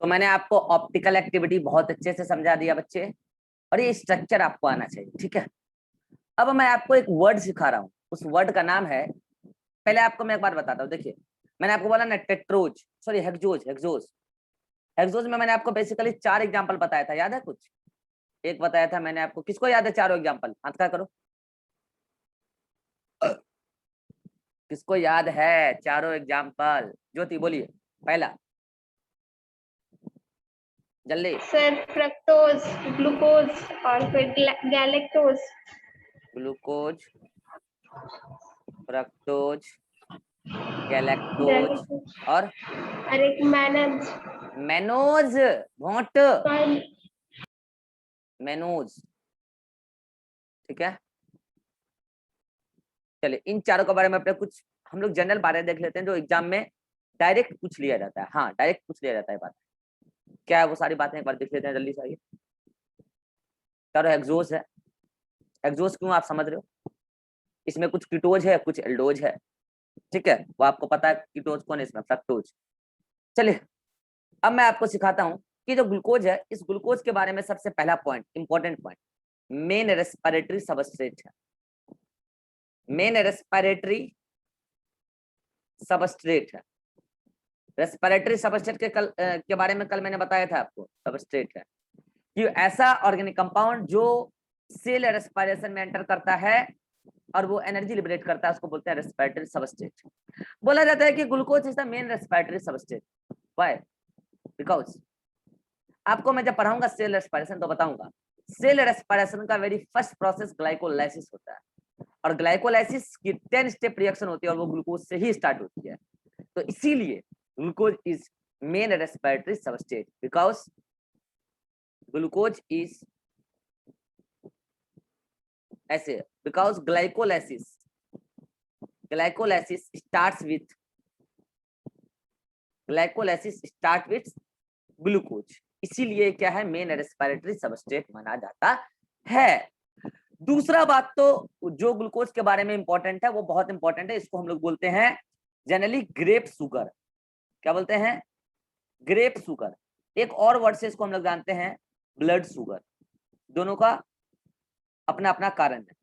तो मैंने आपको ऑप्टिकल एक्टिविटी बहुत अच्छे से समझा दिया बच्चे, और ये स्ट्रक्चर आपको आना चाहिए, ठीक है। अब मैं आपको एक वर्ड सिखा रहा हूँ, उस वर्ड का नाम है, पहले आपको मैं एक बार बताता हूँ। देखिए, मैंने आपको बोला ना tetrose, sorry hexose, hexose. Hexose में मैंने आपको बेसिकली 4 एग्जांपल बताया था, याद है कुछ? एक बताया था मैंने आपको, किसको याद है चारों एग्जांपल? हाथ खड़ा करो, किसको याद है चारों एग्जांपल? ज्योति बोलिए पहला, जल्दी। सर फ्रक्टोज, ग्लूकोज और फिर गैलेक्टोज। ग्लूकोज, फ्रक्टोज, गैलेक्टोज और अरे मैनज, मेनोज, भोट, मेनोज, ठीक है। चलिए इन चारों के बारे में अपने कुछ हम लोग जनरल बातें देख लेते हैं जो एग्जाम में डायरेक्ट पूछ लिया जाता है। हाँ, डायरेक्ट पूछ लिया जाता है बात, क्या है वो सारी बातें एक बार देख लेते हैं जल्दी से। आइए, चारों एग्जोस है। एग्जोस क्यों आप समझ रहे हो, इसमें कुछ कीटोज है कुछ एल्डोज है, ठीक है। वो आपको पता है कीटोज कौन है, इसमें फ्रक्टोज। चलिए अब मैं आपको सिखाता हूँ कि जो ग्लूकोज है, इस ग्लूकोज के बारे में सबसे पहला point, important point, main respiratory substrate है। मेन रेस्पिरेटरी सबस्ट्रेट है। रेस्पिरेटरी सबस्ट्रेट के बारे में कल मैंने बताया था आपको, सबस्ट्रेट है कि ऐसा ऑर्गेनिक कंपाउंड जो सेल रेस्पिरेशन में एंटर करता है और वो एनर्जी लिबरेट करता है, उसको बोलते हैं रेस्पिरेटरी सबस्ट्रेट। बोला जाता है कि glucose is the main respiratory substrate. Why? Because आपको मैं जब पढ़ाऊंगा सेल रेस्पिरेशन तो बताऊंगा, सेल रेस्पिरेशन का वेरी फर्स्ट प्रोसेस ग्लाइकोलाइसिस होता है, और ग्लाइकोलाइसिस की 10 स्टेप रिएक्शन होती है और वो ग्लूकोज से ही स्टार्ट होती है। तो इसीलिए glucose is main respiratory substrate, because glucose is ऐसे, because glycolysis start with glucose, इसीलिए क्या है, मेन रेस्पिरेटरी सबस्ट्रेट माना जाता है। दूसरा बात तो जो ग्लूकोज के बारे में इंपॉर्टेंट है, वो बहुत इंपॉर्टेंट है, इसको हम लोग बोलते हैं जनरली ग्रेप शुगर। क्या बोलते हैं? Grape sugar. एक और वर्ड से इसको हम लोग जानते हैं ब्लड शुगर। दोनों का अपना अपना कारण है।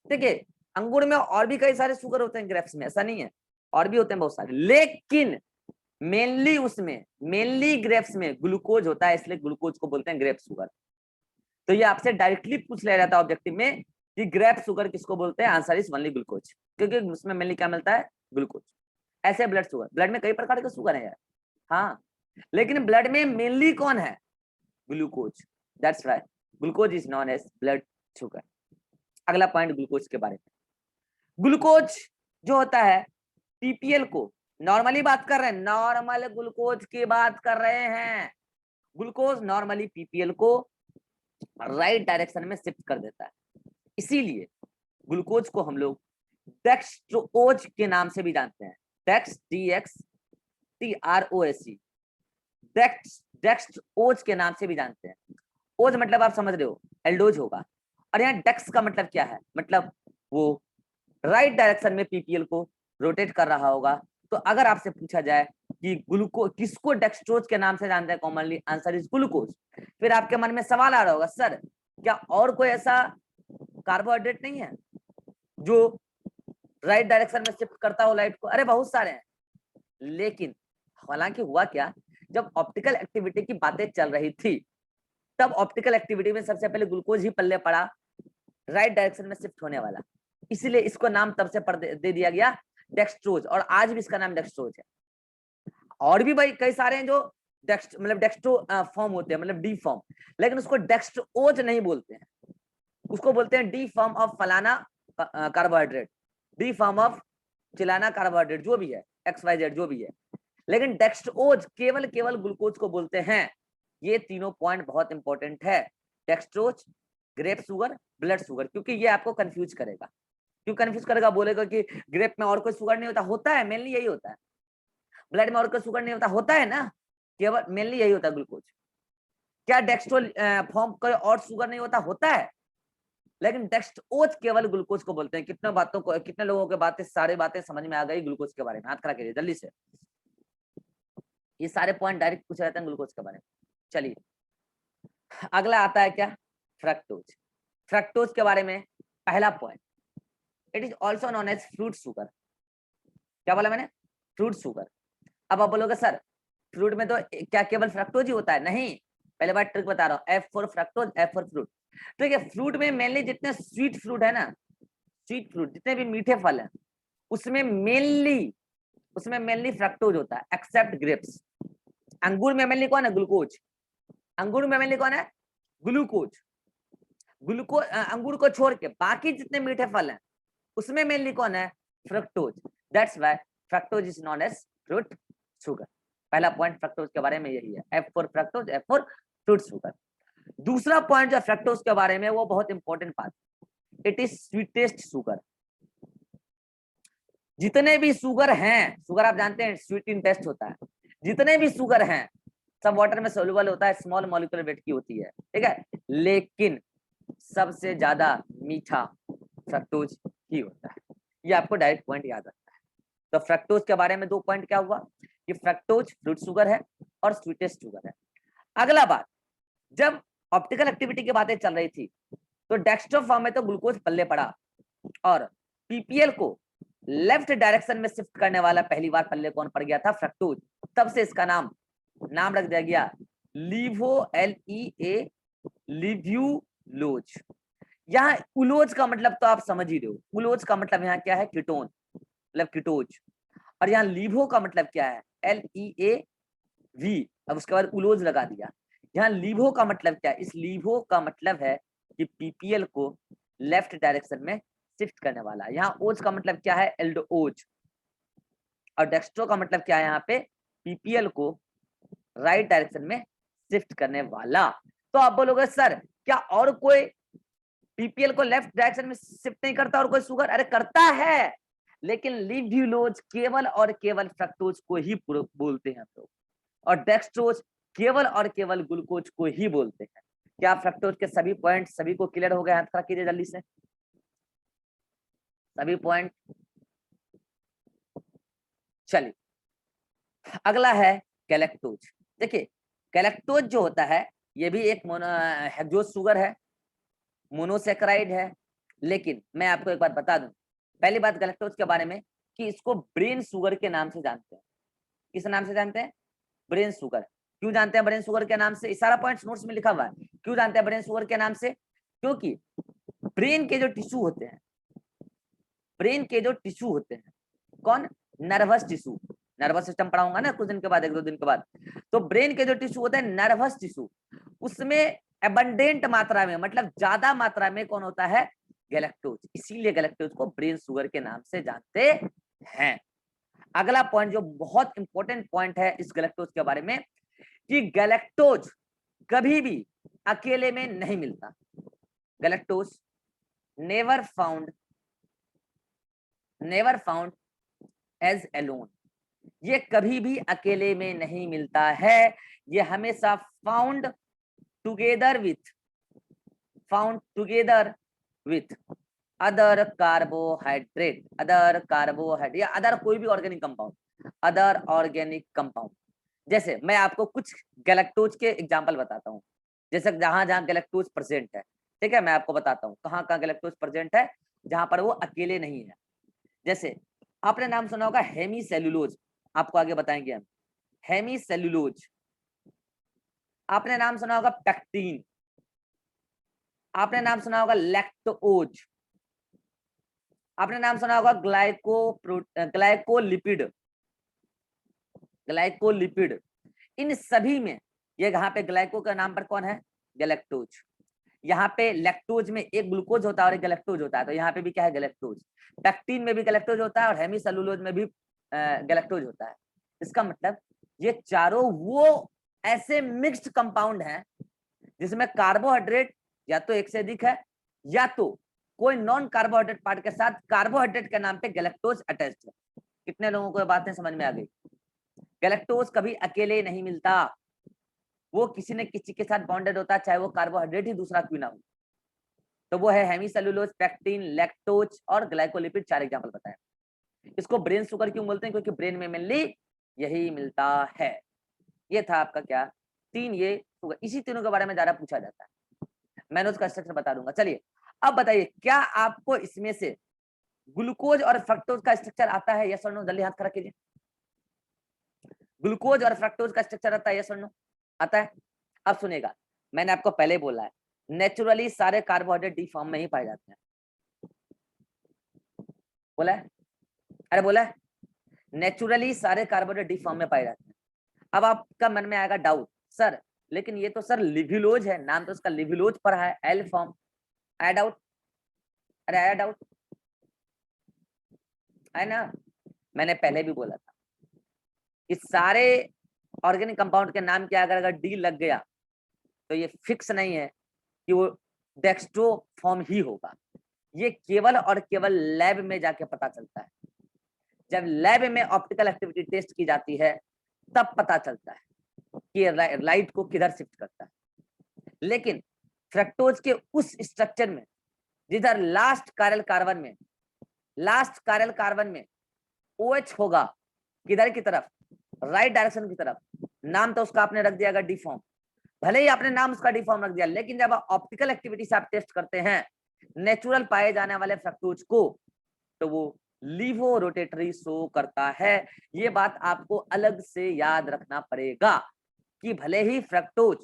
देखिए, अंगूर में और भी कई सारे शुगर होते हैं, ग्रेप्स में ऐसा नहीं है, और भी होते हैं बहुत सारे, लेकिन मेनली उसमें, मेनली ग्रेप्स में ग्लूकोज होता है, इसलिए ग्लूकोज को बोलते हैं ग्रेप शुगर। तो ये आपसे डायरेक्टली पूछ लिया जाता है ऑब्जेक्टिव में कि ग्रेप शुगर किसको बोलते हैं, आंसर इज ओनली ग्लूकोज, क्योंकि उसमें मेनली क्या मिलता है, ग्लूकोज। ऐसे ब्लड शुगर, ब्लड में कई प्रकार के शुगर है यार, हाँ, लेकिन ब्लड में मेनली कौन है, glucose. That's right, glucose is known as blood sugar. अगला पॉइंट ग्लूकोज के बारे में। ग्लूकोज जो होता है पीपीएल को, नॉर्मली बात कर रहे हैं, नॉर्मल ग्लूकोज की बात कर रहे हैं, ग्लूकोज नॉर्मली पीपीएल को राइट डायरेक्शन में शिफ्ट कर देता है, इसीलिए ग्लूकोज को हम लोग डेक्स्ट्रोज के नाम से भी जानते हैं। DXTROS, डेक्स्ट्रोज के नाम से भी जानते हैं। ओज मतलब आप समझ रहे हो, एल्डोज होगा, और यहाँ डेक्स का मतलब क्या है, मतलब वो राइट डायरेक्शन में पीपीएल को रोटेट कर रहा होगा। तो अगर आपसे पूछा जाए कि ग्लूकोज किसको डेक्स्ट्रोज के नाम से जानते हैं कॉमनली, आंसर इज ग्लूकोज। फिर आपके मन में सवाल आ रहा होगा, सर क्या और कोई ऐसा कार्बोहाइड्रेट नहीं है जो राइट डायरेक्शन में शिफ्ट करता हो लाइट को? अरे बहुत सारे हैं, लेकिन हालांकि हुआ क्या, जब ऑप्टिकल एक्टिविटी की बातें चल रही थी, तब ऑप्टिकल एक्टिविटी में सबसे पहले ग्लूकोज ही पल्ले पड़ा, राइट डायरेक्शन में शिफ्ट होने वाला, इसलिए इसको नाम तब से दे दिया गया डेक्स्ट्रोज, और आज भी इसका नाम डेक्स्ट्रोज है। और भी भाई कई सारे हैं जो मतलब डेक्स्ट्रो फॉर्म होते हैं, मतलब डी फॉर्म, लेकिन उसको डेक्स्ट्रोज नहीं बोलते हैं, उसको बोलते हैं डी फॉर्म ऑफ फलाना कार्बोहाइड्रेट, डी फॉर्म ऑफ चिलाना कार्बोहाइड्रेट, जो भी है, XYZ जो भी है, लेकिन डेक्स्ट्रोज केवल केवल ग्लूकोज को बोलते हैं। ये तीनों पॉइंट बहुत इंपॉर्टेंट है, dextrose, grape sugar, blood sugar, क्योंकि ये आपको कंफ्यूज करेगा। क्यों कंफ्यूज करेगा? बोलेगा कि ग्रेप में और कोई शुगर नहीं होता, होता है, मेनली यही होता है। ब्लड में और कोई शुगर नहीं होता, होता है ना, केवल मेनली यही होता है ग्लूकोज। क्या डेक्स्ट्रो फॉर्म कोई और शुगर नहीं होता? होता है, लेकिन डेक्स्ट्रोज केवल ग्लूकोज को बोलते हैं। कितने बातों को, कितने लोगों के बातें, सारी बातें समझ में आ गई ग्लूकोज के बारे में? हाथ खड़ा करिए जल्दी से। ये सारे पॉइंट डायरेक्ट पूछे जाते हैं ग्लूकोज के बारे में। चलिए अगला आता है क्या, फ्रक्टोज। फ्रक्टोज के बारे में पहला point, it is also known as fruit sugar. क्या बोला मैंने, फ्रूट शुगर। अब आप बोलोगे सर फ्रूट में तो क्या केवल फ्रक्टोज ही होता है? नहीं, पहले बार ट्रिक बता रहा हूँ, F for fructose, F for fruit. ठीक है, फ्रूट में मेनली जितने स्वीट फ्रूट है ना, स्वीट फ्रूट जितने भी मीठे फल हैं उसमें मेनली फ्रक्टोज होता है, एक्सेप्ट ग्रेप्स। अंगूर में मेनली कौन है, ग्लूकोज। अंगूर में मेनली कौन है, ग्लूकोज। ग्लूकोज अंगूर को छोड़ के बाकी जितने मीठे फल हैं उसमें मेनली कौन है, fructose. That's why fructose is known as fruit sugar. पहला पॉइंट फ्रक्टोज के बारे में यही है, F for fructose, F for fruit sugar. दूसरा पॉइंट जो फ्रक्टोज के बारे में वो बहुत इंपॉर्टेंट बात, इट इज स्वीटेस्ट शुगर। जितने भी शुगर हैं, शुगर आप जानते हैं स्वीट इन टेस्ट होता है, जितने भी शुगर हैं सब वाटर में सोल्यूबल होता है, स्मॉल मॉलिक्यूलर वेट की होती है, ठीक है, लेकिन सबसे ज्यादा मीठा फ्रक्टोज ही होता है। ये आपको डायरेक्ट पॉइंट याद रखना है। तो फ्रक्टोज के बारे में दो पॉइंट क्या हुआ कि फ्रक्टोज फ्रूट शुगर है और स्वीटेस्ट शुगर है। अगला बात, जब ऑप्टिकल एक्टिविटी की बातें चल रही थी तो डेक्स्ट्रो फॉर्म में तो ग्लूकोज पल्ले पड़ा और पीपीएल को लेफ्ट डायरेक्शन में शिफ्ट करने वाला पहली बार पल्ले कौन पड़ गया था, फ्रक्टोज। तब से इसका नाम रख दिया गया लीवो, LEA, लिव्यूलोज। यहाँ उलोज का मतलब तो आप समझ ही रहे हो, उलोज का मतलब यहाँ क्या है, कीटोन, मतलब कीटोज। और यहाँ लीवो का मतलब क्या है, LEAV, अब उसके बाद उलोज लगा दिया। यहाँ लीवो का मतलब क्या है, इस लीवो का मतलब है कि पीपीएल को लेफ्ट डायरेक्शन में शिफ्ट करने वाला। यहाँ ओज का मतलब क्या है, एल्डोज। और डेक्स्ट्रो का मतलब क्या है, यहाँ पे पीपीएल को राइट डायरेक्शन में शिफ्ट करने वाला। तो आप बोलोगे सर क्या और कोई पीपीएल को लेफ्ट डायरेक्शन में शिफ्ट नहीं करता और कोई शुगर? अरे करता है, लेकिन लिव्यूलोज केवल और केवल फ्रक्टोज को ही बोलते हैं तो, और डेक्स्ट्रोज केवल और केवल ग्लूकोज को ही बोलते हैं। क्या फ्रक्टोज के सभी पॉइंट सभी को क्लियर हो गए? हाथ खड़ा कीजिए जल्दी से, सभी पॉइंट। चलिए अगला है गैलेक्टोज। देखिए गैलेक्टोज जो होता है ये भी एक हेक्सोज शुगर है, मोनोसेक्राइड है। लेकिन मैं आपको एक बात बता दूं, पहली बात गैलेक्टोज के बारे में कि इसको ब्रेन शुगर के नाम से जानते हैं। किस नाम से जानते हैं? Brain sugar. क्यों जानते हैं ब्रेन शुगर के नाम से? सारा पॉइंट्स नोट्स में लिखा हुआ है। क्यों जानते हैं ब्रेन शुगर के नाम से? क्योंकि ब्रेन के जो टिश्यू होते हैं, ब्रेन के जो टिश्यू होते हैं, कौन? Nervous tissue. नर्वस सिस्टम पढ़ाऊंगा ना कुछ दिन के बाद, 1-2 दिन के बाद। तो ब्रेन के जो टिश्यू होते हैं नर्वस टिश्यू, उसमें एबंडेंट मात्रा में, मतलब ज्यादा मात्रा में कौन होता है? गैलेक्टोज। इसीलिए गैलेक्टोज को ब्रेन शुगर के नाम से जानते हैं। अगला पॉइंट जो बहुत इंपॉर्टेंट पॉइंट है इस गैलेक्टोज के बारे में कि गैलेक्टोज कभी भी अकेले में नहीं मिलता। Galactose never found as alone. ये कभी भी अकेले में नहीं मिलता है, ये हमेशा found together with other carbohydrate या अदर कोई भी ऑर्गेनिक कंपाउंड। जैसे मैं आपको कुछ गैलेक्टोज के एग्जांपल बताता हूँ, जैसे जहां जहां गैलेक्टोज प्रेजेंट है, ठीक है, मैं आपको बताता हूँ कहाँ कहाँ गैलेक्टोज प्रेजेंट है जहां पर वो अकेले नहीं है। जैसे आपने नाम सुना होगा हेमी सेल्यूलोज, आपको आगे बताएंगे हम। हेमी सेल्यूलोज, आपने नाम सुना होगा पेक्टिन, आपने नाम सुना होगा लैक्टोज, आपने नाम सुना होगा ग्लाइकोलिपिड। इन सभी में ये यहाँ पे ग्लाइको का नाम पर कौन है? गैलेक्टोज। यहाँ पे लैक्टोज में एक ग्लूकोज होता है और एक गैलेक्टोज होता है, तो यहाँ पे भी क्या है? गैलेक्टोज। पेक्टिन में भी गैलेक्टोज होता है और हेमीसेलुलोज में भी गैलेक्टोज होता है। इसका मतलब ये चारों वो ऐसे मिक्स्ड कंपाउंड हैं जिसमें कार्बोहाइड्रेट या तो एक से अधिक है या तो कोई नॉन कार्बोहाइड्रेट पार्ट के साथ कार्बोहाइड्रेट के नाम पे गैलेक्टोज अटैच्ड है। कितने लोगों को बातें समझ में आ गई? गैलेक्टोज कभी अकेले नहीं मिलता, वो किसी न किसी के साथ बॉन्डेड होता है, चाहे वो कार्बोहाइड्रेट ही दूसरा क्यों ना हो। तो वो है हेमीसेलुलोज, पेक्टिन, लैक्टोज और ग्लाइकोलिपिड, 4 एग्जांपल बताए। इसको ब्रेन शुगर क्यों बोलते हैं? क्योंकि ब्रेन में मेनली यही मिलता है। ये था आपका क्या, 3 ये होगा। इसी तीनों के बारे में ज्यादा पूछा जाता है। मैंने उसका स्ट्रक्चर बता दूंगा। चलिए अब बताइए, क्या आपको इसमें से ग्लूकोज और फ्रक्टोज का स्ट्रक्चर आता है? यस और नो, जल्दी हाथ खड़ा कीजिए। ग्लूकोज और फ्रक्टोज का स्ट्रक्चर आता है? यस और नो, आता है। अब सुनिएगा, मैंने आपको पहले बोला है, नेचुरली सारे कार्बोहाइड्रेट डी फॉर्म में ही पाए जाते हैं। बोला है, अरे बोला है, नेचुरली सारे कार्बोहाइड्रेट डी फॉर्म में पाए जाते हैं। अब आपका मन में आएगा डाउट, सर लेकिन ये तो सर लिव्युलोज है, नाम तो उसका लिव्युलोज पर है, एल फॉर्म। आया डाउट? अरे आया डाउट? है ना, मैंने पहले भी बोला था, इस सारे ऑर्गेनिक कंपाउंड के नाम के अगर डी लग गया तो ये फिक्स नहीं है कि वो डेक्स्ट्रो फॉर्म ही होगा। ये केवल और केवल लैब में जाके पता चलता है। जब लैब में ऑप्टिकल एक्टिविटी टेस्ट की जाती है तब पता चलता है कि लाइट को किधर शिफ्ट करता है। लेकिन फ्रक्टोज के उस स्ट्रक्चर में जिधर लास्ट कायरल कार्बन में OH होगा, किधर की तरफ, राइट डायरेक्शन की तरफ, नाम तो उसका आपने रख दिया डी फॉर्म। भले ही आपने नाम उसका डी फॉर्म रख दिया, लेकिन जब ऑप्टिकल एक्टिविटी से आप टेस्ट करते हैं नेचुरल पाए जाने वाले फ्रक्टोज को, तो वो लीवो रोटेटरी शो करता है। ये बात आपको अलग से याद रखना पड़ेगा कि भले ही फ्रक्टोज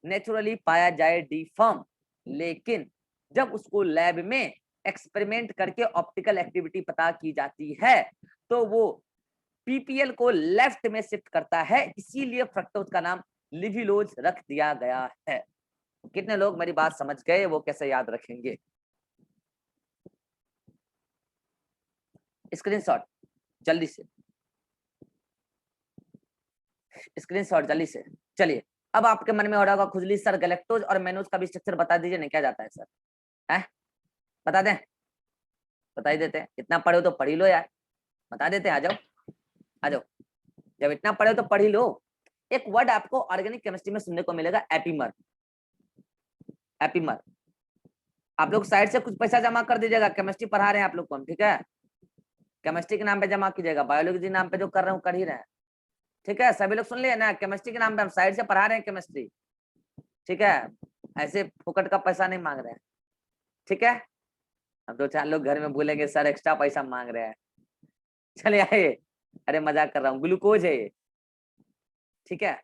नेचुरली पाया जाए डी फॉर्म, लेकिन जब उसको लैब में एक्सपेरिमेंट करके ऑप्टिकल एक्टिविटी पता की जाती है तो वो पीपीएल को लेफ्ट में शिफ्ट करता है, इसीलिए फ्रक्टोज का नाम लिव्युलोज रख दिया गया है। कितने लोग मेरी बात समझ गए? वो कैसे याद रखेंगे? स्क्रीनशॉट जल्दी से, स्क्रीनशॉट जल्दी से। चलिए अब आपके मन में हो रहा होगा खुजली, सर गैलेक्टोज और मेनोज का भी स्ट्रक्चर बता दीजिए ना, क्या जाता है सर? है, बता दें? बता ही देते हैं, इतना पढ़े हो तो पढ़ ही लो यार, बता देते हैं। आ जाओ आ जाओ, जब इतना पढ़े हो तो पढ़ ही लो। एक वर्ड आपको ऑर्गेनिक केमिस्ट्री में सुनने को मिलेगा, एपीमर। एपीमर, आप लोग साइड से कुछ पैसा जमा कर दीजिएगा, केमिस्ट्री पढ़ा रहे हैं आप लोग को हम, ठीक है? केमिस्ट्री के नाम पे जमा कीजिएगा, बायोलॉजी नाम पे जो कर रहे हो कर ही रहे हैं, ठीक है? सभी लोग सुन लिए ना, केमिस्ट्री के नाम पे हम साइड से पढ़ा रहे हैं केमिस्ट्री, ठीक है? ऐसे फुकट का पैसा नहीं मांग रहे हैं, ठीक है? अब 2-4 लोग घर में बोलेंगे सर एक्स्ट्रा पैसा मांग रहे हैं। चलिए आइए, अरे मजाक कर रहा हूँ, ग्लूकोज है ये, ठीक है?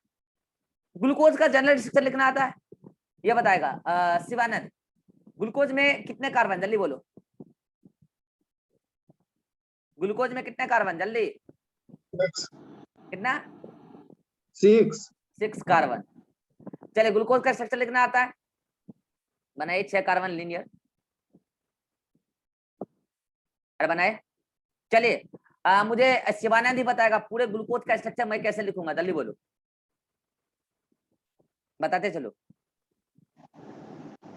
ग्लूकोज का जनरल स्ट्रक्चर लिखना आता है? ये बताएगा शिवानंद, ग्लूकोज में कितने कार्बन, जल्दी बोलो। ग्लूकोज में कितने कार्बन, जल्दी? कितना? 6 कार्बन। चलिए ग्लूकोज का स्ट्रक्चर लिखना आता है? बनाइए 6 कार्बन लीनियर, अरे बनाए। चलिए मुझे शिवानंद ही बताएगा पूरे ग्लूकोज का स्ट्रक्चर मैं कैसे लिखूंगा, जल्दी बोलो, बताते चलो।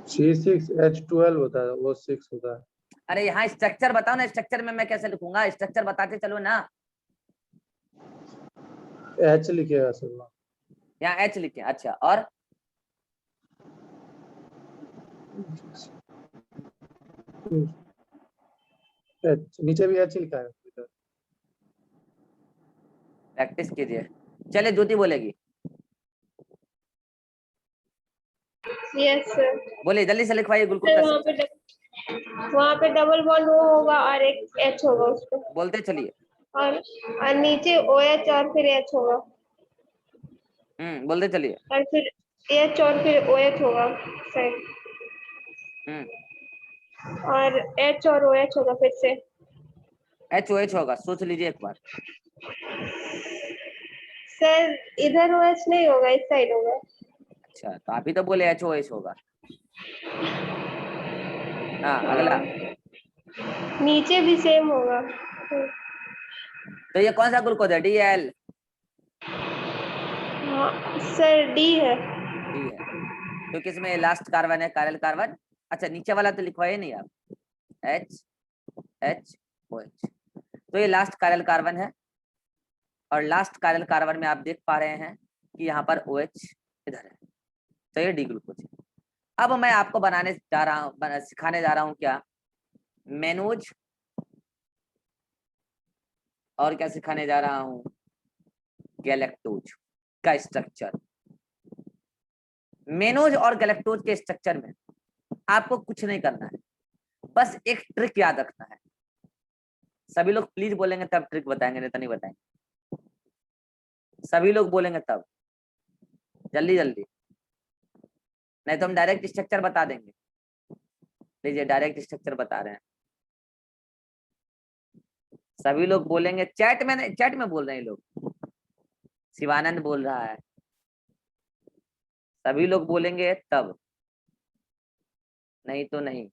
C6H12 होता है, वो 6 होता है। अरे यहाँ स्ट्रक्चर बताओ ना, स्ट्रक्चर में मैं कैसे लिखूंगा, स्ट्रक्चर बताते चलो ना। H लिखेगा सर, यहाँ H लिखे, अच्छा, और H नीचे भी H लिखा है। प्रैक्टिस कीजिए। चलिए ज्योति बोलेगी, यस सर। बोलिए जल्दी से लिखवाइए ग्लूकोज का स्ट्रक्चर। वहाँ पे डबल बॉन्ड O होगा और एक H होगा उस पे, बोलते चलिए। और नीचे OH और फिर H होगा, बोलते चलिए। और फिर H और फिर OH होगा साइड, और H और OH होगा फिर से। HOH होगा, सोच लीजिए एक बार। सर इधर OH नहीं होगा, इस साइड होगा। अच्छा तो आप ही तो बोले HOH होगा। हाँ अगला, नीचे भी सेम होगा। तो ये कौन सा ग्लूकोज है, DL? हाँ सर, D है। D है, तो किसमें लास्ट कार्बन है, कायरल कार्बन। अच्छा नीचे वाला तो लिखवाइए नहीं आप, HOH, तो ये लास्ट कायरल कार्बन है, और लास्ट कायरल कार्बन में आप देख पा रहे हैं कि यहाँ पर OH इधर है, तो ये डी ग्लूकोज है। अब मैं आपको बनाने जा रहा हूँ, सिखाने जा रहा हूँ क्या, मेनोज, और क्या सिखाने जा रहा हूँ, गैलेक्टोज। इसका स्ट्रक्चर। मेनोज और गैलेक्टोज के स्ट्रक्चर में आपको कुछ नहीं करना है, बस एक ट्रिक याद रखना है। सभी लोग प्लीज बोलेंगे तब ट्रिक बताएंगे, नहीं तो नहीं बताएंगे। सभी लोग बोलेंगे तब, जल्दी जल्दी, नहीं तो हम डायरेक्ट स्ट्रक्चर बता देंगे। लीजिए डायरेक्ट स्ट्रक्चर बता रहे हैं। सभी लोग बोलेंगे, चैट में बोल रहे हैं लोग, शिवानंद बोल रहा है, सभी लोग बोलेंगे तब, नहीं तो नहीं।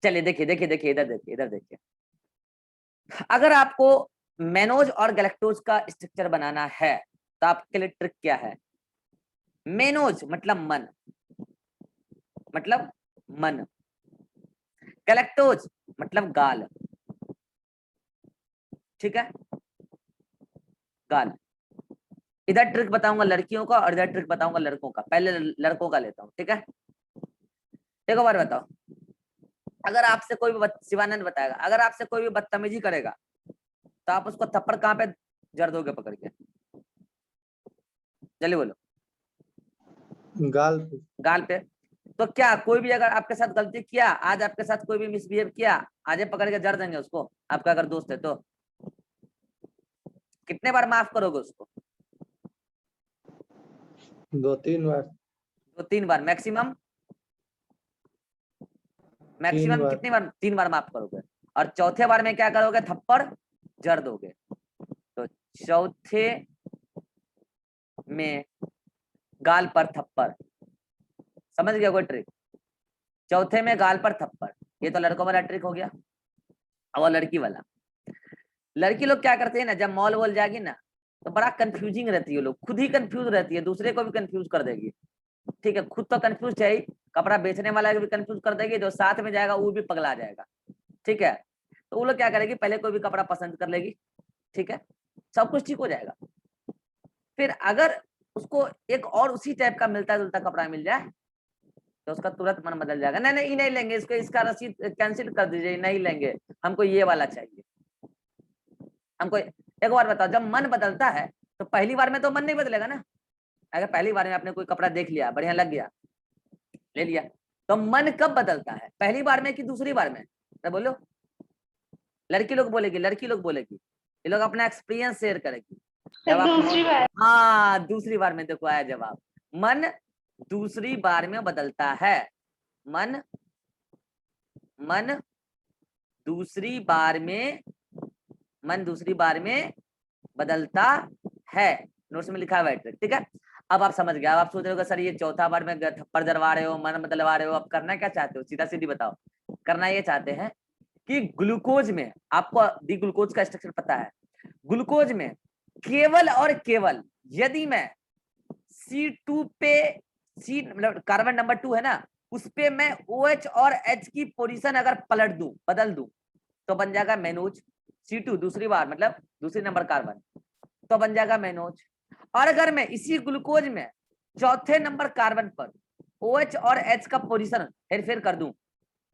चलिए देखिए देखिए देखिए, इधर देखिए, इधर देखिए। अगर आपको मेनोज और गैलेक्टोज का स्ट्रक्चर बनाना है तो आपके लिए ट्रिक क्या है? मेनोज मतलब मन, मतलब मन। गैलेक्टोज मतलब गाल, ठीक है, गाल। इधर ट्रिक बताऊंगा लड़कियों का और इधर ट्रिक बताऊंगा लड़कों का। पहले लड़कों का लेता हूं, ठीक है। देखो बार बताओ, अगर आपसे कोई भी शिवानंद बताएगा, अगर आपसे कोई भी बदतमीजी करेगा तो आप उसको थप्पड़ कहाँ पे जड़ दोगे पकड़ के? जल्दी बोलो। गाल पे। गाल पे। तो क्या कोई भी अगर आपके साथ गलती किया, आज आपके साथ कोई भी मिसबिहेव किया, आज पकड़ के जड़ देंगे उसको? आपका अगर दोस्त है तो कितने बार माफ करोगे उसको? 2-3 बार। 2-3 बार मैक्सिमम। मैक्सिमम कितनी बार? 3 बार माफ करोगे। और चौथे बार में क्या करोगे? थप्पड़ जड़ दोगे। तो चौथे में गाल पर थप्पड़, समझ गया कोई ट्रिक? चौथे में गाल पर थप्पड़, ये तो लड़कों वाला ट्रिक हो गया। और लड़की वाला, लड़की लोग क्या करते हैं ना, जब मॉल वॉल जाएगी ना तो बड़ा कंफ्यूजिंग रहती है, लोग खुद ही कंफ्यूज रहती है, दूसरे को भी कंफ्यूज कर देगी। ठीक है, खुद तो कंफ्यूज है ही, कपड़ा बेचने वाला को भी कंफ्यूज कर देगी, जो साथ में जाएगा वो भी पगला जाएगा। ठीक है, तो वो लोग क्या करेगी, पहले कोई भी कपड़ा पसंद कर लेगी, ठीक है, सब कुछ ठीक हो जाएगा। फिर अगर उसको एक और उसी टाइप का मिलता जुलता कपड़ा मिल जाए तो उसका तुरंत मन बदल जाएगा, नहीं नहीं नहीं लेंगे इसको, इसका रसीद कैंसिल कर दीजिए, नहीं लेंगे, हमको ये वाला चाहिए। हमको एक बार बताओ, जब मन बदलता है तो पहली बार में तो मन नहीं बदलेगा ना। अगर पहली बार में आपने कोई कपड़ा देख लिया, बढ़िया लग गया, ले लिया, तो मन कब बदलता है? पहली बार में कि दूसरी बार में? बोलो। लड़की लोग बोलेगी, लड़की लोग बोलेगी, ये लोग अपना एक्सपीरियंस शेयर करेगी। दूसरी बार। हाँ, दूसरी बार में। देखो आया जवाब, मन दूसरी बार में बदलता है। मन दूसरी बार में, मन दूसरी बार में बदलता है। नोट्स में लिखा हुआ है, ठीक है। अब आप समझ गए। अब आप सोच रहे हो सर ये चौथा बार में थप्पड़ जलवा रहे हो, मन बदलवा रहे हो, अब करना क्या चाहते हो? सीधा सीधी बताओ। करना ये चाहते हैं कि ग्लूकोज में, आपको डी ग्लूकोज का स्ट्रक्चर पता है, ग्लूकोज में केवल और केवल यदि मैं C2 पे, सी मतलब कार्बन नंबर 2 है ना, उस पे मैं OH और H की पोजीशन अगर पलट दूं, बदल दूं, तो बन जाएगा मेनोज। C2 दूसरी बार मतलब दूसरी नंबर कार्बन, तो बन जाएगा मेनोज। और अगर मैं इसी ग्लूकोज में चौथे नंबर कार्बन पर OH और H का पोजीशन हेरफेर कर दूं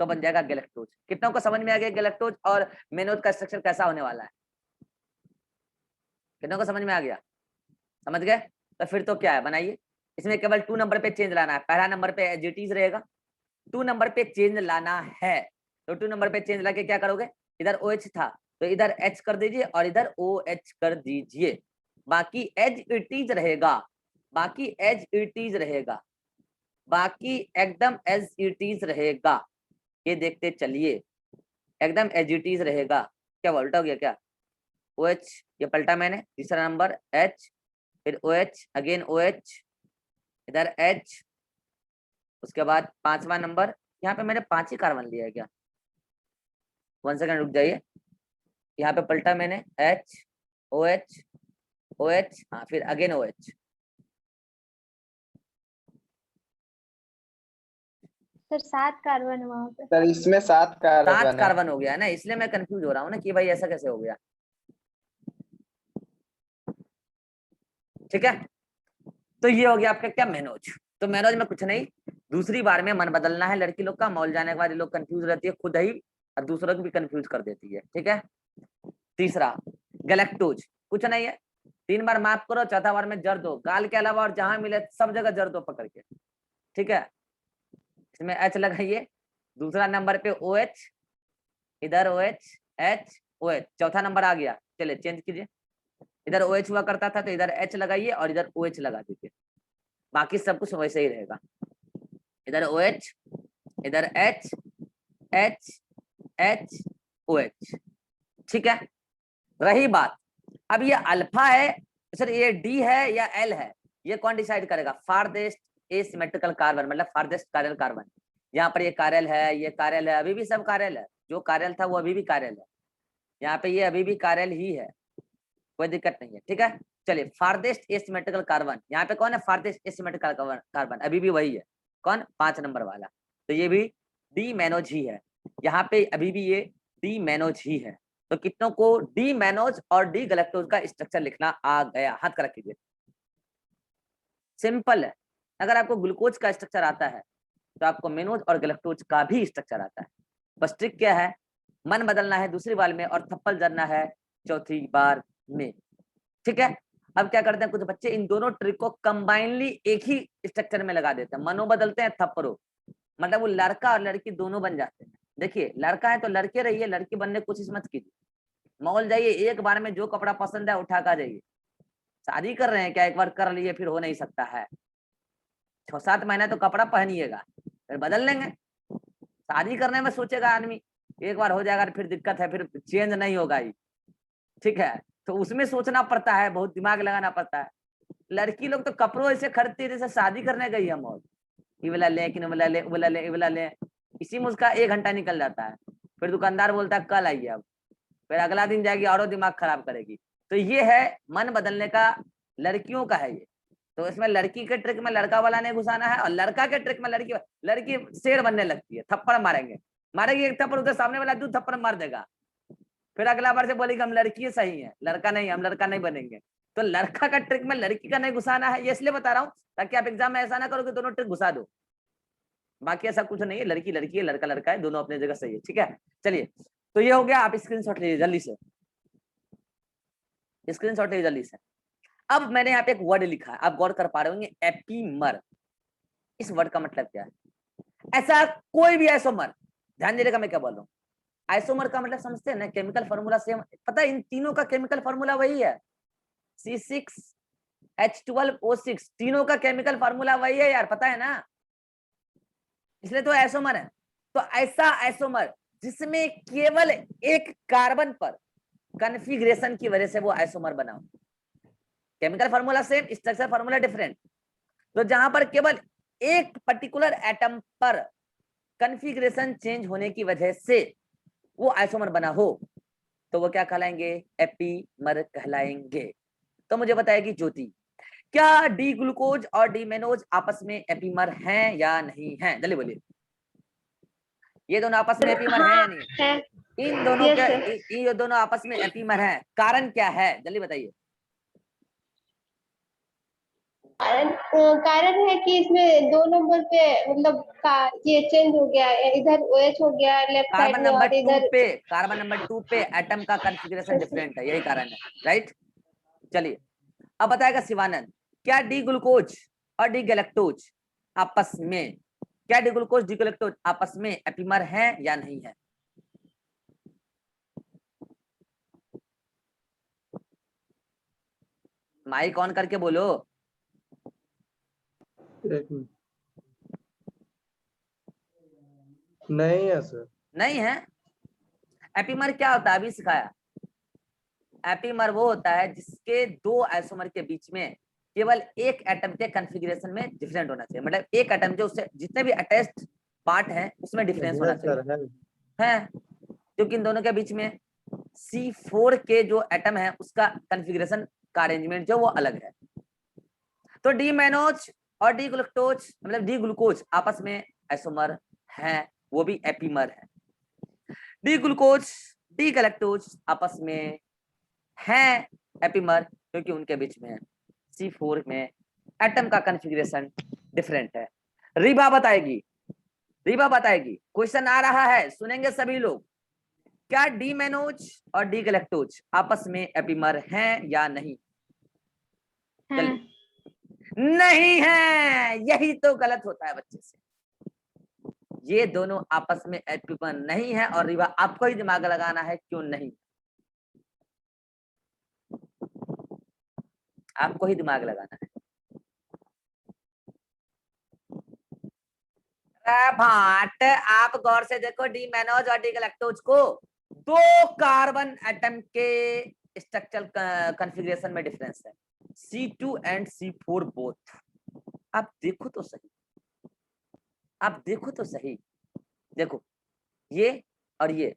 तो बन जाएगा गैलेक्टोज। कितनों को समझ में आ गया गैलेक्टोज और मेनोज का स्ट्रक्चर कैसा होने वाला है? कितनों को समझ में आ गया? समझ गए? तो फिर तो क्या है, बनाइए। इसमें केवल 2 नंबर पे चेंज लाना है। पहला नंबर पे एज इट इज रहेगा, 2 नंबर पे चेंज लाना है। तो 2 नंबर पे चेंज लाके क्या करोगे, इधर OH था तो इधर H कर दीजिए और इधर OH कर दीजिए, बाकी एज इट इज रहेगा, बाकी एज इट इज रहेगा, बाकी एकदम एज इट इज रहेगा। ये देखते चलिए, एकदम एज इट इज रहेगा। क्या उल्टा हो गया क्या? OH ये पलटा मैंने, तीसरा नंबर H, फिर OH, अगेन OH, इधर H, उसके बाद 5वां नंबर, यहाँ पे मैंने 5 ही कार्बन लिया है क्या? 1 सेकंड रुक जाइए, यहाँ पे पलटा मैंने H, OH, OH, हाँ फिर अगेन OH। सर 7 कार्बन वहां पे। सर इसमें 7 कार्बन 7 है। कार्बन हो गया है ना, इसलिए मैं कंफ्यूज हो रहा हूँ ना कि भाई ऐसा कैसे हो गया। ठीक है, तो ये हो गया आपका क्या, मेनोज। तो मेनोज में कुछ नहीं, दूसरी बार में मन बदलना है लड़की लोग का, मॉल जाने के बाद ये लोग कंफ्यूज रहती है खुद ही और दूसरों को भी कंफ्यूज कर देती है। ठीक है, तीसरा गैलेक्टोज, कुछ नहीं है, 3 बार माफ करो, चौथा बार में जर दो, गाल के अलावा और जहां मिले सब जगह जर दो पकड़ के। ठीक है, इसमें एच लगाइए, दूसरा नंबर पे ओ एच, इधर O H, H O H, चौथा नंबर आ गया। चलिए चेंज कीजिए, इधर ओ एच हुआ करता था तो इधर एच लगाइए और इधर ओ एच लगा दीजिए, बाकी सब कुछ वैसे ही रहेगा। इधर ओ एच, इधर H, H H O H. ठीक है, रही बात, अब ये अल्फा है सर, ये डी है या एल है, ये कौन डिसाइड करेगा, फारदेस्ट एसिमेट्रिकल कार्बन, मतलब फारदेस्ट कार्यल कार्बन। यहाँ पर ये कार्यल है, ये कार्यल है, अभी भी सब कार्यल है, जो कार्यल था वो अभी भी कार्यल है, यहाँ पे ये अभी भी कार्यल ही है, कोई दिक्कत नहीं है। ठीक है, चलिए फारदेस्ट एसिमेट्रिकल कार्बन, यहाँ पे कौन है, फारदेस्ट एसिमेट्रिकल कार्बन अभी भी वही है, कौन, 5 नंबर वाला, तो ये भी डी मैनोज ही है, यहाँ पे अभी भी ये डी मैनोज ही है। तो कितनों को डी मैनोज और डी गैलेक्टोज का स्ट्रक्चर लिखना आ गया, हाथ कर रखिए, सिंपल है। अगर आपको ग्लूकोज का स्ट्रक्चर आता है तो आपको मेनोज और गैलेक्टोज का भी स्ट्रक्चर आता है, बस ट्रिक क्या है, मन बदलना है दूसरी बार में और थप्पल जरना है चौथी बार में। ठीक है, अब क्या करते हैं कुछ बच्चे, इन दोनों ट्रिक को कंबाइनली एक ही स्ट्रक्चर में लगा देते हैं, मनो बदलते हैं थप्परो, मतलब वो लड़का और लड़की दोनों बन जाते हैं। देखिए लड़का है तो लड़के रहिए, लड़की बनने की कोशिश मत कीजिए, मॉल जाइए एक बार में जो कपड़ा पसंद है उठा कर जाइए, शादी कर रहे हैं क्या, एक बार कर लिए फिर हो नहीं सकता है, 6-7 महीना तो कपड़ा पहनिएगा फिर बदल लेंगे, शादी करने में सोचेगा आदमी, एक बार हो जाएगा फिर दिक्कत है, फिर चेंज नहीं होगा ही। ठीक है, तो उसमें सोचना पड़ता है, बहुत दिमाग लगाना पड़ता है। लड़की लोग तो कपड़ों ऐसे खरीदती है जैसे शादी करने गई है मॉल, ये वाला ले कि वाला ले, वाला ले, वाला ले, इसी में उसका 1 घंटा निकल जाता है, फिर दुकानदार बोलता है कल आइए, अब फिर अगला दिन जाएगी और दिमाग खराब करेगी। तो ये है मन बदलने का, लड़कियों का है ये, तो इसमें लड़की के ट्रिक में लड़का वाला नहीं घुसाना है और लड़का के ट्रिक में लड़की, लड़की शेर बनने लगती है, थप्पड़ मारेंगे, मारेगी एक थप्पड़, उधर सामने वाला 2 थप्पड़ मार देगा, फिर अगला बार से बोलेगी हम लड़की सही है, लड़का नहीं, हम लड़का नहीं बनेंगे। तो लड़का का ट्रिक में लड़की का नहीं घुसाना है, ये इसलिए बता रहा हूँ ताकि आप एग्जाम में ऐसा ना करो कि दोनों ट्रिक घुसा दो, बाकी ऐसा कुछ नहीं है, लड़की लड़की है, लड़का लड़का है, दोनों अपनी जगह सही है। ठीक है, चलिए तो ये हो गया, आप स्क्रीनशॉट लीजिए जल्दी से, स्क्रीनशॉट लीजिए जल्दी से। अब मैंने यहाँ पे एक वर्ड लिखा है, आप गौर कर पा रहे होंगे, एपीमर, इस वर्ड का मतलब क्या है, ऐसा कोई भी आइसोमर, ध्यान दीजिएगा मैं क्या बोल रहा हूँ, आइसोमर का मतलब समझते हैं ना, केमिकल फॉर्मूला सेम, पता है इन तीनों का केमिकल फॉर्मूला वही है, C6H12O6, तीनों का केमिकल फॉर्मूला वही है यार, पता है ना, इसलिए तो आइसोमर है। तो ऐसा आइसोमर जिसमें केवल एक कार्बन पर कॉन्फ़िगरेशन की वजह से वो आइसोमर बना हो, chemical formula same, structure formula different, तो जहां पर केवल एक पर्टिकुलर एटम पर कॉन्फ़िगरेशन चेंज होने की वजह से वो आइसोमर बना हो तो वो क्या कहलाएंगे, एपीमर कहलाएंगे। तो मुझे बताएगी ज्योति, क्या डी ग्लूकोज और डी मेनोज आपस में एपीमर हैं या नहीं हैं, जल्दी बोलिए, ये दोनों आपस में एपीमर हैं या नहीं है? है। इन दोनों Yes, के sir. ये दोनों आपस में एपीमर हैं, कारण क्या है जल्दी बताइए। कारण है कि इसमें 2 नंबर पे मतलब ये चेंज हो गया, इधर OH हो गया लेफ्ट साइड कार्बन में नंबर और 2 इधर पे, कार्बन नंबर 2 पे एटम का कॉन्फ़िगरेशन डिफरेंट है, यही कारण है, राइट। चलिए अब बताएगा शिवानंद, क्या डी ग्लूकोज और डी गैलेक्टोज आपस में, क्या डी ग्लूकोज डी गैलेक्टोज आपस में एपीमर हैं या नहीं है, माइक ऑन करके बोलो। एक मिनट, नहीं है सर। नहीं है, एपीमर क्या होता है अभी सिखाया, एपीमर वो होता है जिसके 2 आइसोमर के बीच में केवल एक एटम के कॉन्फ़िगरेशन में डिफरेंट होना चाहिए, मतलब एक एटम जो उससे जितने भी अटैच्ड पार्ट है उसमें डिफरेंस होना है सर, चाहिए, है। है, क्योंकि इन दोनों के बीच में C4 के जो एटम है उसका कॉन्फ़िगरेशन का अरेंजमेंट जो वो अलग है। तो डी मेनोज और डी ग्लूकोज मतलब डी ग्लूकोज आपस में आइसोमर हैं, वो भी एपीमर है। डी ग्लूकोज डी गैलेक्टोज आपस में हैं एपीमर, क्योंकि उनके बीच में C4 में एटम का कॉन्फ़िगरेशन डिफरेंट है। रीबा बताएगी, रीबा बताएगी। क्वेश्चन आ रहा है, सुनेंगे सभी लोग। क्या डी मैनोज और डी गैलेक्टोज आपस में एपिमर हैं या नहीं? हाँ, नहीं है, यही तो गलत होता है बच्चे से। ये दोनों आपस में एपिमर नहीं है और रीबा आपको ही दिमाग लगाना है क्यों नहीं, आपको ही दिमाग लगाना है। भाट आप गौर से देखो, डी मैनोज और डी गैलेक्टोज को दो कार्बन एटम के स्ट्रक्चरल कॉन्फ़िगरेशन में डिफरेंस है, C2 एंड C4 बोथ। आप देखो तो सही, आप देखो तो सही, देखो ये और ये,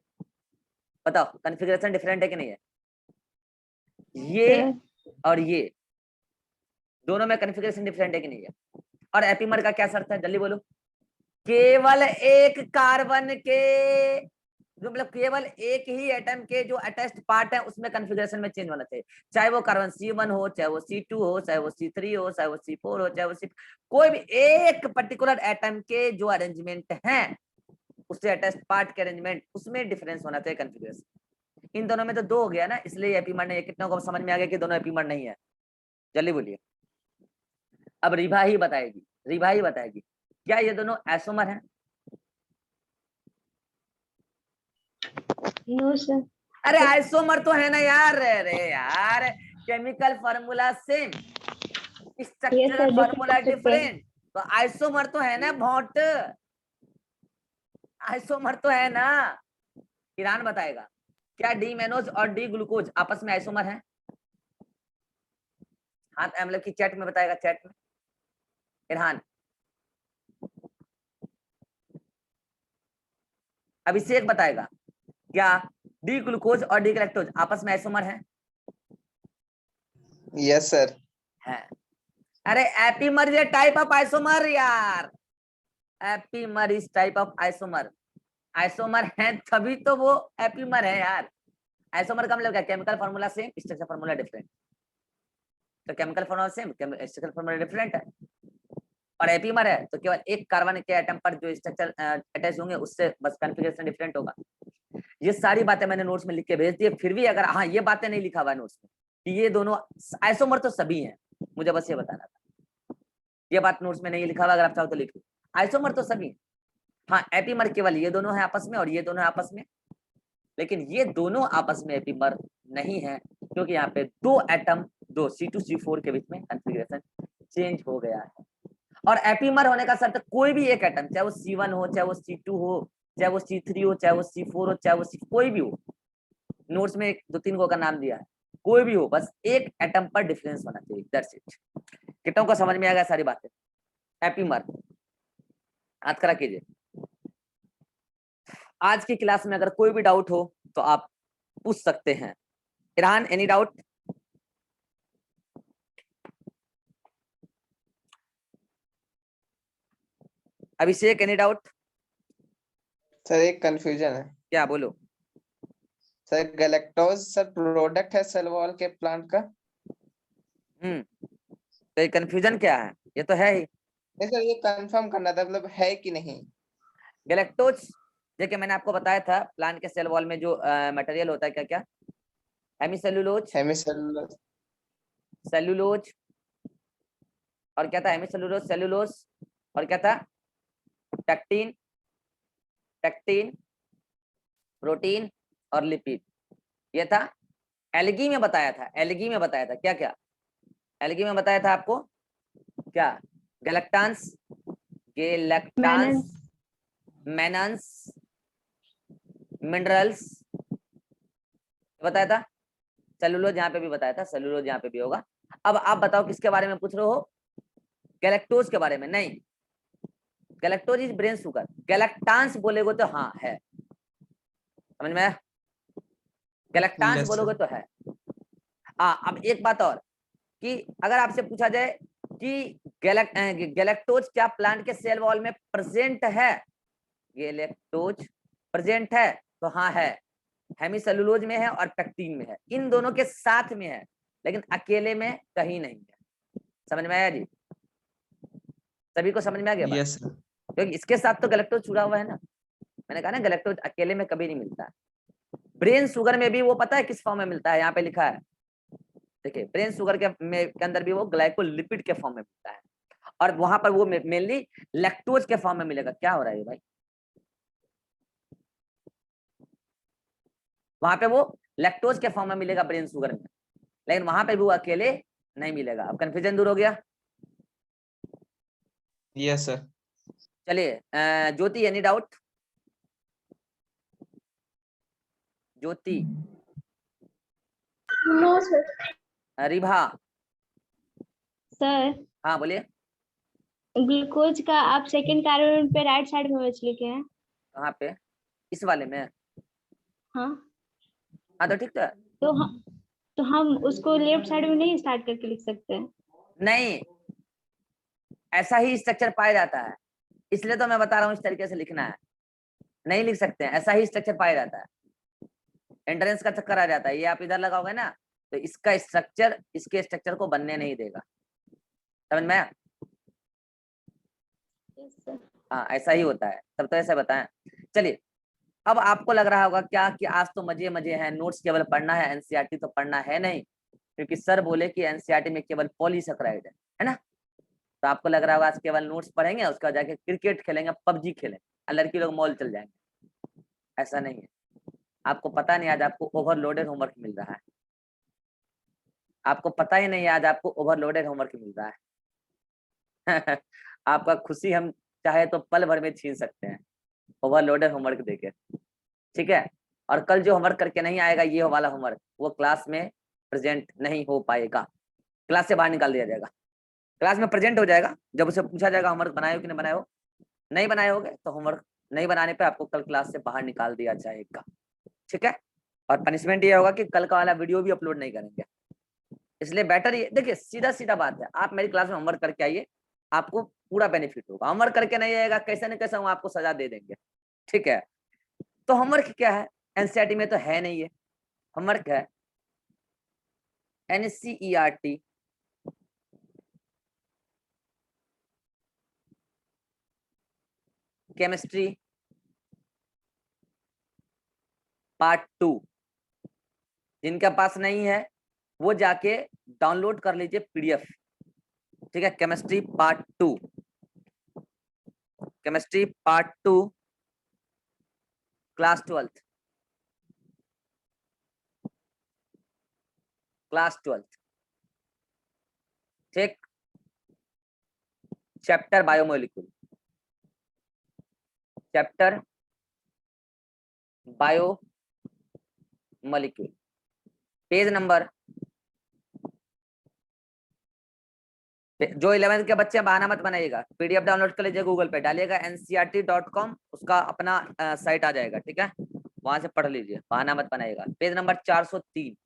बताओ कॉन्फ़िगरेशन डिफरेंट है कि नहीं है? ये और ये दोनों में कॉन्फ़िगरेशन डिफरेंट है कि नहीं है? और एपिमर का क्या शर्त है, जल्दी बोलो। केवल एक कार्बन के, मतलब केवल एक ही एटम के जो अटैच्ड पार्ट है उसमें कॉन्फ़िगरेशन में चेंज होना चाहिए, चाहे वो कार्बन C1 हो, चाहे वो C2 हो, चाहे वो C3 हो, चाहे वो C4 हो, चाहे वो कोई भी एक पर्टिकुलर एटम के जो अरेंजमेंट है उससे अटैच्ड पार्ट के अरेंजमेंट, उसमें डिफरेंस होना चाहिए कॉन्फ़िगरेशन। इन दोनों में तो दो हो गया ना, इसलिए एपिमर नहीं है। कितनों को समझ में आ गया कि दोनों एपिमर नहीं है? जल्दी बोलिए। अब रिभा ही बताएगी, रिभा ही बताएगी क्या ये दोनों आइसोमर हैं? No sir. अरे आइसोमर तो है ना यार, अरे यार chemical formula same, structural formula different, तो आइसोमर तो है ना भौट, आइसोमर तो है ना। ईरान बताएगा क्या डी मैनोज और डी ग्लूकोज आपस में आइसोमर हैं? हाँ मतलब कि चैट में बताएगा, चैट में। इरहान, अभिषेक बताएगा क्या डी ग्लूकोज और डी गैलेक्टोज आपस में आइसोमर हैं? Yes sir. है। अरे एपिमर ये टाइप ऑफ आइसोमर यार, epimer is type of isomer. Isomer है तभी तो वो एपिमर है यार। आइसोमर का मतलब क्या, chemical formula same, structure formula different. तो chemical formula same, structure formula different है। और एपिमर है तो केवल एक कार्बन के एटम पर जो स्ट्रक्चर अटैच होंगे उससे बस कॉन्फ़िगरेशन डिफरेंट होगा। ये सारी बातें मैंने नोट्स में लिख के भेज दी है, फिर भी अगर हाँ ये बातें नहीं लिखा हुआ है नोट्स में कि ये दोनों आइसोमर तो सभी हैं, मुझे बस ये बताना था। ये बात नोट्स में नहीं लिखा हुआ, अगर आप चाहो तो लिख लो, आइसोमर तो सभी हैं। हाँ एपिमर केवल ये दोनों है आपस में और ये दोनों आपस में, लेकिन ये दोनों आपस में एपिमर नहीं है क्योंकि यहाँ पे दो एटम, दो C2 C4 के बीच में कॉन्फ़िगरेशन चेंज हो गया है। और एपिमर होने का शर्त कोई भी एक एटम, चाहे वो C1 हो, चाहे वो C2 हो, चाहे वो C3 हो, चाहे वो C4 हो, चाहे वो कोई भी हो, नोट्स में दो तीन को का नाम दिया है, कोई भी हो, बस एक एटम पर डिफरेंस होना चाहिए, दैट्स इट। कितनों को समझ में आ गया सारी बातें? एपिमर हाथ खड़ा कीजिए। आज की क्लास में अगर कोई भी डाउट हो तो आप पूछ सकते हैं। इरहान, एनी डाउट? अभिषेक, एनी डाउट? सर एक कंफ्यूजन है क्या, बोलो। सर। गैलेक्टोज सर प्रोडक्ट है सेल वॉल के प्लांट का? तो ये कंफ्यूजन क्या है, ये तो है ही। नहीं सर, ये कंफर्म करना था, मतलब है कि नहीं। गैलेक्टोज देखिए मैंने आपको बताया था प्लांट के सेल वॉल में जो मटेरियल होता है क्या क्या, हेमीसेलुलोज, हेमिसेलुलोज। सेलुलोज, और क्या था, हेमीसेलुलोज, सेलुलोज, और क्या था, पेक्टिन, पेक्टिन, प्रोटीन और लिपिड, ये था। एल्गी में बताया था, एल्गी में बताया था क्या क्या, एल्गी में बताया था आपको क्या, गैलेक्टांस, गैलेक्टांस, मेनन्स, मिनरल्स बताया था, सेलुलोज यहाँ पे भी बताया था, सेलुलोज यहाँ पे भी होगा। अब आप बताओ किसके बारे में पूछ रहे हो, गैलेक्टोज के बारे में? नहीं, गैलेक्टोज इज ब्रेन शुगर, गैलेक्टांस बोलेगे तो हाँ है, समझ में आया? गैलेक्टांस Yes, बोलोगे तो है। हाँ अब एक बात और कि अगर आपसे पूछा जाए कि गैलेक्टोज क्या प्लांट के सेल वॉल में प्रेजेंट है, गैलेक्टोज प्रेजेंट है तो हाँ है, हेमीसेलुलोज में है और पेक्टिन में है, इन दोनों के साथ में है, लेकिन अकेले में कहीं नहीं है। समझ में आया जी? सभी को समझ में आ गया बात? Yes sir. क्योंकि इसके साथ तो गैलेक्टोज जुड़ा हुआ है ना, मैंने कहा ना गैलेक्टोज अकेले में कभी नहीं मिलता है। ब्रेन शुगर में भी वो पता है किस फॉर्म में मिलता है, यहाँ पे लिखा है देखिए, ब्रेन शुगर के अंदर भी वो ग्लाइकोलिपिड के फॉर्म में मिलता है, और वहां पर वो मेनली लैक्टोज के फॉर्म में मिलेगा। क्या हो रहा है भाई? वहां पे वो लैक्टोज के फॉर्म में मिलेगा ब्रेन शुगर में, लेकिन वहां पे भी वो अकेले नहीं मिलेगा। अब कंफ्यूजन दूर हो गया? Yes sir. चलिए ज्योति, एनी डाउट? ज्योति, नो सर। रिभा, सर हाँ बोलिए। ग्लूकोज का आप सेकंड कार्बन पे राइट साइड में बच लिखे हैं। कहाँ पे? इस वाले में? हाँ हाँ तो ठीक है। तो हम उसको लेफ्ट साइड में नहीं स्टार्ट करके लिख सकते हैं? नहीं, ऐसा ही स्ट्रक्चर पाया जाता है, इसलिए तो मैं बता रहा हूँ इस तरीके से लिखना है। नहीं लिख सकते हैं, ऐसा ही स्ट्रक्चर पाया जाता है, एंट्रेंस का चक्कर आ जाता है। ये आप इधर लगाओगे ना तो इसका स्ट्रक्चर इसके स्ट्रक्चर को बनने नहीं देगा। समझ में आया? Yes sir. हाँ ऐसा ही होता है, तब तो ऐसा बताएं। चलिए, अब आपको लग रहा होगा क्या कि आज तो मजे मजे हैं, नोट्स केवल पढ़ना है, एनसीईआरटी तो पढ़ना है नहीं, क्योंकि सर बोले कि एनसीईआरटी में केवल पॉलीसेकेराइड है ना। तो आपको लग रहा होगा आज केवल नोट्स पढ़ेंगे, उसके बाद जाके क्रिकेट खेलेंगे, पबजी खेलेंगे, और लड़की लोग मॉल चल जाएंगे। ऐसा नहीं है, आपको पता नहीं आज आपको ओवरलोडेड होमवर्क मिल रहा है, आपको पता ही नहीं आज आपको ओवरलोडेड होमवर्क मिल रहा है। आपका खुशी हम चाहे तो पल भर में छीन सकते हैं ओवरलोडेड होमवर्क देके, ठीक है। और कल जो होमवर्क करके नहीं आएगा ये वाला होमवर्क, वो क्लास में प्रेजेंट नहीं हो पाएगा, क्लास से बाहर निकाल दिया जाएगा। क्लास में प्रेजेंट हो जाएगा जब उसे पूछा जाएगा होमवर्क बनाए हो कि नहीं बनाए हो, नहीं बनाए होगे तो होमवर्क नहीं बनाने पे आपको कल क्लास से बाहर निकाल दिया जाएगा, ठीक है। और पनिशमेंट ये होगा कि कल का वाला वीडियो भी अपलोड नहीं करेंगे। इसलिए बेटर ये देखिए, सीधा सीधा बात है, आप मेरी क्लास में होमवर्क करके आइए, आपको पूरा बेनिफिट होगा। होमवर्क करके नहीं आएगा, कैसे न कैसे हम आपको सजा दे देंगे, ठीक है। तो होमवर्क क्या है? एनसीईआरटी में तो है नहीं है, होमवर्क है एनसीईआरटी केमिस्ट्री पार्ट 2। जिनके पास नहीं है वो जाके डाउनलोड कर लीजिए पीडीएफ, ठीक है। Chemistry part 2, chemistry part 2 class 12th, class 12th, ठीक। Chapter biomolecule, chapter biomolecule, page number, जो 11th के बच्चे बहाना मत बनाइएगा, पीडीएफ डाउनलोड कर लीजिए, गूगल पे डालिएगा ncrt.com, उसका अपना साइट आ जाएगा, ठीक है, वहां से पढ़ लीजिए, बहाना मत बनाइएगा। पेज नंबर 403,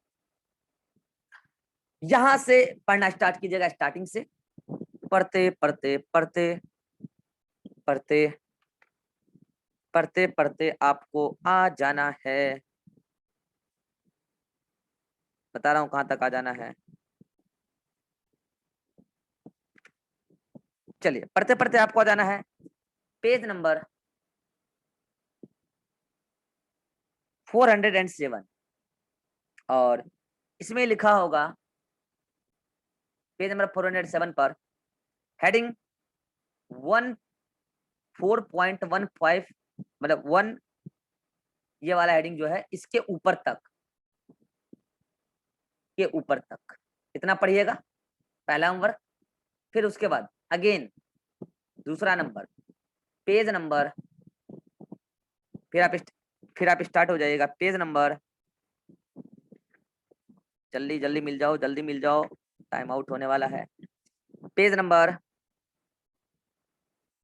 यहां से पढ़ना स्टार्ट कीजिएगा, स्टार्टिंग से पढ़ते पढ़ते पढ़ते पढ़ते पढ़ते पढ़ते आपको आ जाना है, बता रहा हूं कहां तक आ जाना है। चलिए पढ़ते पढ़ते आपको आ जाना है पेज नंबर 407, और इसमें लिखा होगा पेज नंबर 407 पर हेडिंग 4.15, मतलब 1, ये वाला हेडिंग जो है इसके ऊपर तक, के ऊपर तक इतना पढ़िएगा, पहला होमवर्क। फिर उसके बाद अगेन दूसरा नंबर, पेज नंबर, फिर आप स्टार्ट हो जाइएगा पेज नंबर, जल्दी जल्दी मिल जाओ, जल्दी मिल जाओ, टाइम आउट होने वाला है। पेज नंबर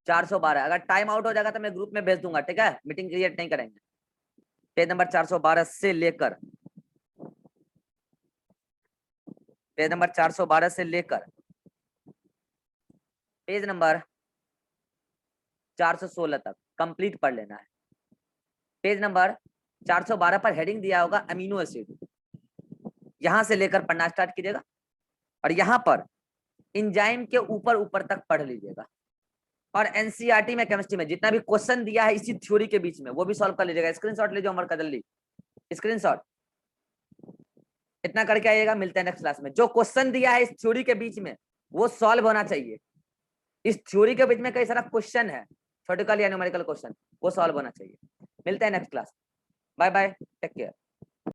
412, अगर टाइम आउट हो जाएगा तो मैं ग्रुप में भेज दूंगा, ठीक है, मीटिंग क्रिएट नहीं करेंगे। पेज नंबर 412 से लेकर, पेज नंबर 412 से लेकर पेज नंबर 416 तक कंप्लीट पढ़ लेना है। पेज नंबर 412 पर हेडिंग दिया होगा अमीनो एसिड, यहां से लेकर पढ़ना स्टार्ट कीजिएगा, और यहाँ पर इंजाइम के ऊपर ऊपर तक पढ़ लीजिएगा, और एनसीईआरटी में केमिस्ट्री में जितना भी क्वेश्चन दिया है इसी थ्योरी के बीच में वो भी सॉल्व कर लीजिएगा। स्क्रीनशॉट ले जाओ अमर का, जल्दी स्क्रीनशॉट इतना करके आइएगा। मिलते हैं नेक्स्ट क्लास में। जो क्वेश्चन दिया है इस थ्योरी के बीच में वो सॉल्व होना चाहिए। इस थ्योरी के बीच में कई सारा क्वेश्चन है, थ्योरेटिकल या न्यूमेरिकल क्वेश्चन, वो सॉल्व होना चाहिए। मिलते हैं next class. Bye bye, take care.